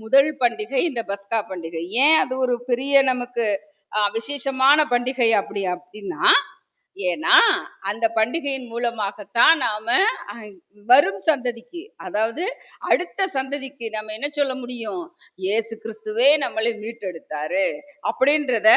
முதல் பண்டிகை இந்த பஸ்கா பண்டிகை. ஏன் அது ஒரு பெரிய நமக்கு விசேஷமான பண்டிகை அப்படின்னா, ஏன்னா அந்த பண்டிகையின் மூலமாகத்தான் நாம வரும் சந்ததிக்கு, அதாவது அடுத்த சந்ததிக்கு நம்ம என்ன சொல்ல முடியும்? இயேசு கிறிஸ்துவே நம்மளை மீட்டெடுத்தாரு அப்படின்றத,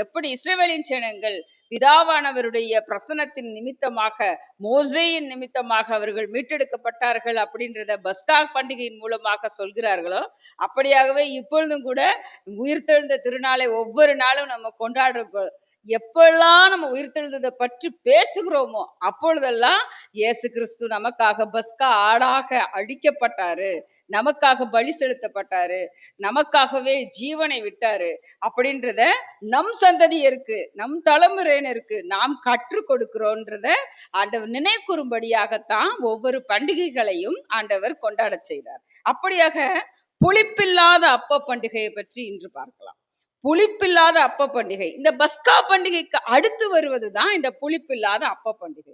எப்படி இஸ்ரவேலின் ஜனங்கள் பிதாவானவருடைய பிரசனத்தின் நிமித்தமாக, மோசேயின் நிமித்தமாக அவர்கள் மீட்டெடுக்கப்பட்டார்கள் அப்படின்றத பஸ்கா பண்டிகையின் மூலமாக சொல்கிறார்களோ, அப்படியாகவே இப்பொழுதும் கூட உயிர்த்தெழுந்த திருநாளை ஒவ்வொரு நாளும் நம்ம கொண்டாடுற, எப்பெல்லாம் நம்ம உயிர்த்தெழுந்ததை பற்றி பேசுகிறோமோ அப்பொழுதெல்லாம் இயேசு கிறிஸ்து நமக்காக பஸ்கா ஆடாக அழிக்கப்பட்டாரு, நமக்காக பலி செலுத்தப்பட்டாரு, நமக்காகவே ஜீவனை விட்டாரு அப்படின்றத நம் சந்ததியருக்கு, நம் தலைமுறையினருக்கு நாம் கற்றுக் கொடுக்கிறோன்றத ஆண்டவர் நினைக்கூறும்படியாகத்தான் ஒவ்வொரு பண்டிகைகளையும் ஆண்டவர் கொண்டாட செய்தார். அப்படியாக புளிப்பில்லாத அப்ப பண்டிகையை பற்றி இன்று பார்க்கலாம். புளிப்பில்லாத அப்ப பண்டிகை, இந்த பஸ்கா பண்டிகைக்கு அடுத்து வருவதுதான் இந்த புளிப்பில்லாத அப்ப பண்டிகை.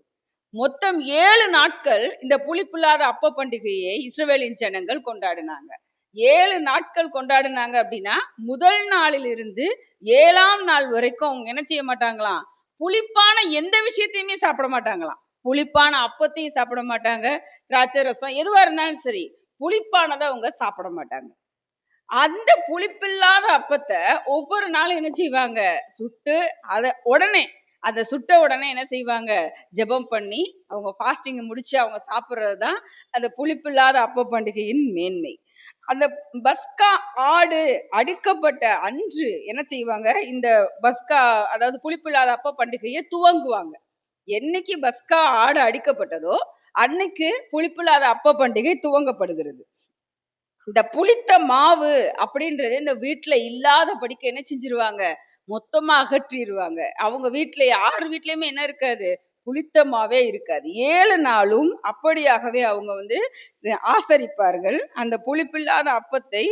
மொத்தம் 7 நாட்கள் இந்த புளிப்பில்லாத அப்ப பண்டிகையை இஸ்ரவேலின் ஜனங்கள் கொண்டாடினாங்க. 7 நாட்கள் கொண்டாடினாங்க அப்படின்னா, முதல் நாளில் இருந்து 7ஆம் நாள் வரைக்கும் அவங்க என்ன செய்ய மாட்டாங்களாம்? புளிப்பான எந்த விஷயத்தையுமே சாப்பிட மாட்டாங்களாம். புளிப்பான அப்பத்தையும் சாப்பிட மாட்டாங்க, திராட்சை ரசம் எதுவா இருந்தாலும் சரி, புளிப்பானதை அவங்க சாப்பிட மாட்டாங்க. அந்த புளிப்பில்லாத அப்பத்தை ஒவ்வொரு நாளும் என்ன செய்வாங்க? சுட்டு அதை சுட்ட உடனே என்ன செய்வாங்க? ஜெபம் பண்ணி அவங்க ஃபாஸ்டிங் முடிச்சு அவங்க சாப்பிட்றது தான் அந்த புளிப்பில்லாத அப்ப பண்டிகையின் மேன்மை. அந்த பஸ்கா ஆடு அடிக்கப்பட்ட அன்று என்ன செய்வாங்க? இந்த பஸ்கா, அதாவது புளிப்பில்லாத அப்ப பண்டிகையை துவங்குவாங்க. என்னைக்கு பஸ்கா ஆடு அடிக்கப்பட்டதோ அன்னைக்கு புளிப்பில்லாத அப்ப பண்டிகை துவங்கப்படுகிறது. இந்த புளித்த மாவு அப்படின்றது இந்த வீட்டுல இல்லாதபடிக்கு என்ன செஞ்சிருவாங்க? மொத்தமா அகற்றிடுவாங்க. அவங்க வீட்டுல, யார் வீட்லயுமே என்ன இருக்காது? புளித்த மாவே இருக்காது. 7 நாளும் அப்படியாகவே அவங்க ஆசரிப்பார்கள். அந்த புளிப்பில்லாத அப்பத்தை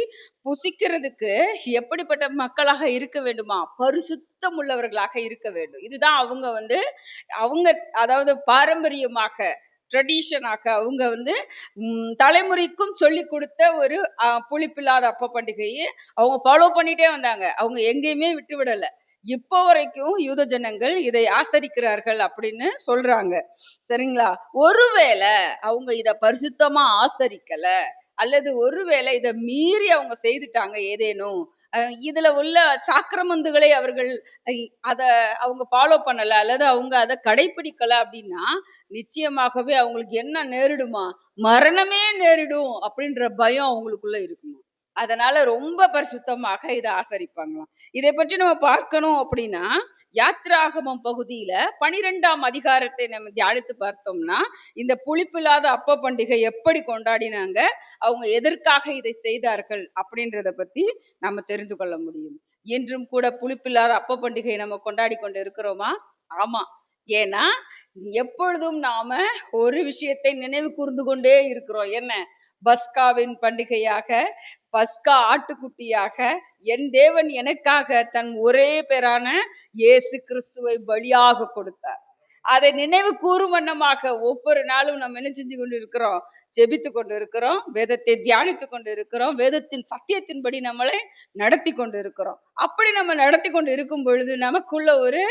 புசிக்கிறதுக்கு எப்படிப்பட்ட மக்களாக இருக்க வேண்டுமா? பரிசுத்தம் உள்ளவர்களாக இருக்க வேண்டும். இதுதான் அவங்க அதாவது பாரம்பரியமாக, ட்ரெடிஷனாக அவங்க தலைமுறைக்கும் சொல்லி கொடுத்த ஒரு புளிப்பில்லாத அப்ப பண்டிகையை அவங்க ஃபாலோ பண்ணிட்டே வந்தாங்க. அவங்க எங்கேயுமே விட்டு விடல. இப்போ வரைக்கும் யூத ஜனங்கள் இதை ஆசரிக்கிறார்கள் அப்படின்னு சொல்றாங்க. சரிங்களா? ஒருவேளை அவங்க இத பரிசுத்தமா ஆசரிக்கல, அல்லது ஒருவேளை இதை மீறி அவங்க செய்துட்டாங்க ஏதேனும், இதுல உள்ள சாக்கிரமந்துகளை அவர்கள் அத அவங்க ஃபாலோ பண்ணல, அல்லது அவங்க அதை கடைபிடிக்கல அப்படின்னா, நிச்சயமாகவே அவங்களுக்கு என்ன நேரிடுமா? மரணமே நேரிடும் அப்படின்ற பயம் அவங்களுக்குள்ள இருக்குமா. அதனால ரொம்ப பரிசுத்தமாக இதை ஆசரிப்பாங்களாம். இதை பற்றி நம்ம பார்க்கணும் அப்படின்னா, யாத்ராகமம் பகுதியில 12ஆம் அதிகாரத்தை நம்ம தியானித்து பார்த்தோம்னா, இந்த புளிப்பில்லாத அப்ப பண்டிகை எப்படி கொண்டாடினாங்க, அவங்க எதற்காக இதை செய்தார்கள் அப்படின்றத பத்தி நம்ம தெரிந்து கொள்ள முடியும். இன்றும் கூட புளிப்பில்லாத அப்ப பண்டிகை நம்ம கொண்டாடி கொண்டு இருக்கிறோமா? ஆமா. ஏன்னா எப்பொழுதும் நாம ஒரு விஷயத்தை நினைவு கூர்ந்து கொண்டே இருக்கிறோம். என்ன? பஸ்காவின் பண்டிகையாக, பஸ்கா ஆட்டுக்குட்டியாக என் தேவன் எனக்காக தன் ஒரே பேரான இயேசு கிறிஸ்துவை பலியாக கொடுத்தார். அதை நினைவு கூறும் வண்ணமாக ஒவ்வொரு நாளும் நம்ம என்ன செஞ்சு கொண்டு இருக்கிறோம்? ஜெபித்து கொண்டு இருக்கிறோம், வேதத்தை தியானித்து கொண்டு இருக்கிறோம், வேதத்தின் சத்தியத்தின்படி நம்மளை நடத்தி கொண்டு இருக்கிறோம். அப்படி நம்ம நடத்தி கொண்டு இருக்கும் பொழுது நமக்குள்ள ஒரு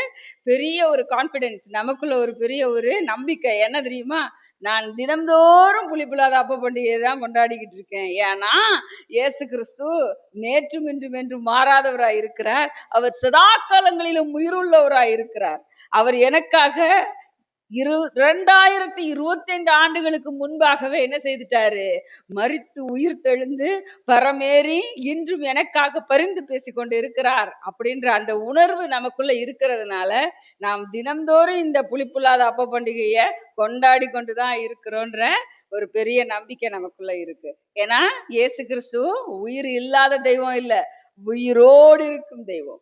பெரிய ஒரு கான்பிடன்ஸ், நமக்குள்ள ஒரு பெரிய ஒரு நம்பிக்கை என்ன தெரியுமா? நான் தினம்தோறும் புளிப்பில்லாத அப்ப பண்டிகையை தான் கொண்டாடிக்கிட்டு இருக்கேன். ஏன்னா இயேசு கிறிஸ்து நேற்றும் இன்றும் என்று மாறாதவராய் இருக்கிறார். அவர் சதா காலங்களிலும் உயிருள்ளவராய் இருக்கிறார். அவர் எனக்காக 2025 ஆண்டுகளுக்கு முன்பாகவே என்ன செய்துட்டாரு? மரித்து உயிர் தெழுந்து பரமேறி இன்றும் எனக்காக பரிந்து பேசிக்கொண்டு இருக்கிறார் அப்படின்ற அந்த உணர்வு நமக்குள்ள இருக்கிறதுனால நாம் தினம்தோறும் இந்த புளிப்பில்லாத அப்ப பண்டிகையை கொண்டாடி கொண்டுதான் இருக்கிறோன்ற ஒரு பெரிய நம்பிக்கை நமக்குள்ள இருக்கு. ஏன்னா இயேசு கிறிஸ்து உயிர் இல்லாத தெய்வம் இல்லை, உயிரோடு இருக்கும் தெய்வம்.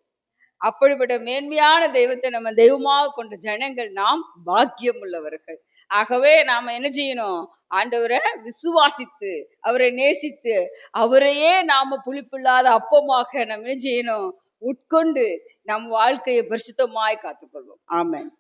அப்படிப்பட்ட மேன்மையான தெய்வத்தை நம்ம தெய்வமாக கொண்ட ஜனங்கள் நாம் பாக்கியம் உள்ளவர்கள். ஆகவே நாம என்ன செய்யணும்? ஆண்டவரை விசுவாசித்து, அவரை நேசித்து, அவரையே நாம புளிப்பில்லாத அப்பமாக நம்ம என்ன செய்யணும்? உட்கொண்டு நம் வாழ்க்கையை பரிசுத்தமாய் காத்துக்கொள்வோம். ஆமென்.